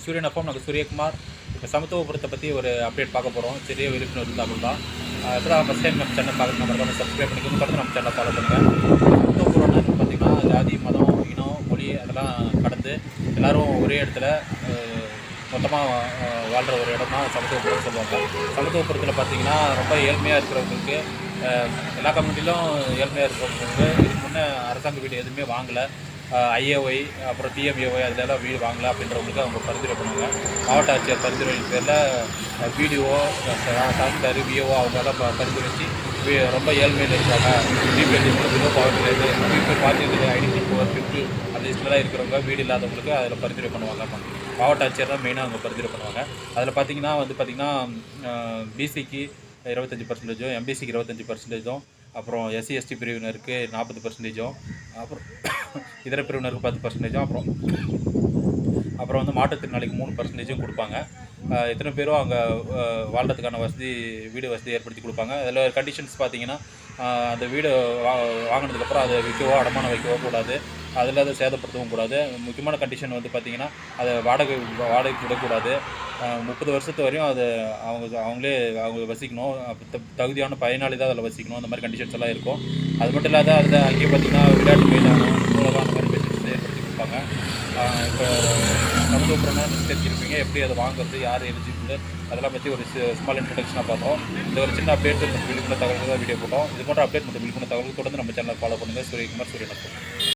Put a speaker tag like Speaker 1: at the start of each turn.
Speaker 1: சூரியன் எஃப்எம். நாங்கள் சூரியகுமார். இப்போ சமத்துவபுரத்தை பற்றி ஒரு அப்டேட் பார்க்க போகிறோம். சிறிய விழிப்புணர்வு தகவல் தான். இப்போ தான் ஃபஸ்ட் டைம் நம்ம சேனல் பார்க்க நம்ம சப்ஸ்கிரைப் பண்ணிக்கணும். தொடர்ந்து நம்ம சேனலை ஃபாலோ பண்ணுங்கள். சமத்துவபுரம்னா இப்போ பார்த்திங்கன்னா ஜாதி, மதம், இனம், மொழி அதெல்லாம் கடந்து எல்லோரும் ஒரே இடத்துல மொத்தமாக வாழ்கிற ஒரு இடம் தான் சமத்துவபுரம் சொல்லுவாங்க. சமத்துவபுரத்தில் பார்த்திங்கன்னா ரொம்ப ஏழ்மையாக இருக்கிறவங்களுக்கு, எல்லா கம்யூனிட்டிலும் ஏழ்மையாக இருக்கிறவங்களுக்கு இதுக்கு முன்னே அரசாங்க வீடு எதுவுமே வாங்கலை. ஐஏஒய் அப்புறம் பிஎம்ஏஒய் அதிலெல்லாம் வீடு வாங்கலாம் அப்படின்றவங்களுக்கு அவங்க பரிந்துரை பண்ணுவாங்க. மாவட்ட ஆட்சியர் பரிந்துரையின் பேரில் பிடிஓ, தாசில்தார், விஓ அவங்கெல்லாம் பரிந்துரைச்சு ரொம்ப ஏழ்மையில் இருக்காங்க, BPL below poverty, BPL party identity poor 50 அந்த லிஸ்ட்டில் இருக்கிறவங்க வீடு இல்லாதவங்களுக்கு அதில் பரிந்துரை பண்ணுவாங்க. மாவட்ட ஆட்சியர் தான் மெயினாக அவங்க பரிந்துரை பண்ணுவாங்க. அதில் பார்த்திங்கன்னா பிசிக்கு 25%, எம்பிசிக்கு 25%, அப்புறம் எஸ்சி எஸ்டி பிரிவினருக்கு 40%, அப்புறம் இதர பிரிவினருக்கு 10%, அப்புறம் வந்து மாற்றுத்திறனாளிக்கு 3% கொடுப்பாங்க. எத்தனை பேரும் அங்கே வாழ்கிறதுக்கான வீடு வசதி ஏற்படுத்தி கொடுப்பாங்க. அதில் கண்டிஷன்ஸ் பார்த்திங்கன்னா, அந்த வீடு வாங்கினதுக்கப்புறம் அதை விற்கவோ அடமானம் வைக்கவோ கூடாது, அதில் அதை சேதப்படுத்தவும் கூடாது. முக்கியமான கண்டிஷன் வந்து பார்த்திங்கன்னா, அதை வாடகைக்கு விடக்கூடாது. 30 வருஷத்து வரையும் அது அவங்க வசிக்கணும். தகுதியான பயனாளி தான் அதில் வசிக்கணும். அந்த மாதிரி கண்டிஷன்ஸ் எல்லாம் இருக்கும். அது மட்டும் இல்லாத அதில் அங்கேயும் பார்த்திங்கன்னா விளையாட்டு மைதானம், நூலகம் அந்த மாதிரி ஃபெசிலிட்டிஸ் ஏற்படுத்தி கொடுப்பாங்க. இப்போ சமத்துவபுரம்னா தெரிஞ்சிருப்பீங்க. எப்படி அதை வாங்குறது, யார் எலிஜிபிள், அதெல்லாம் பற்றி ஒரு ஸ்மால் இன்ட்ரடக்ஷனாக பார்த்தோம். இந்த ஒரு சின்ன அப்டேட் மற்றும் விழிப்புணர்வு தகவல்கள் தான் வீடியோ போட்டோம். இது போன்ற அப்டேட் மற்றும் விழிப்புணர்வு தகவல்கள் தொடர்ந்து நம்ம சேனலை ஃபாலோ பண்ணுங்கள். சூரியகுமார், சூரியன் எஃப்எம்.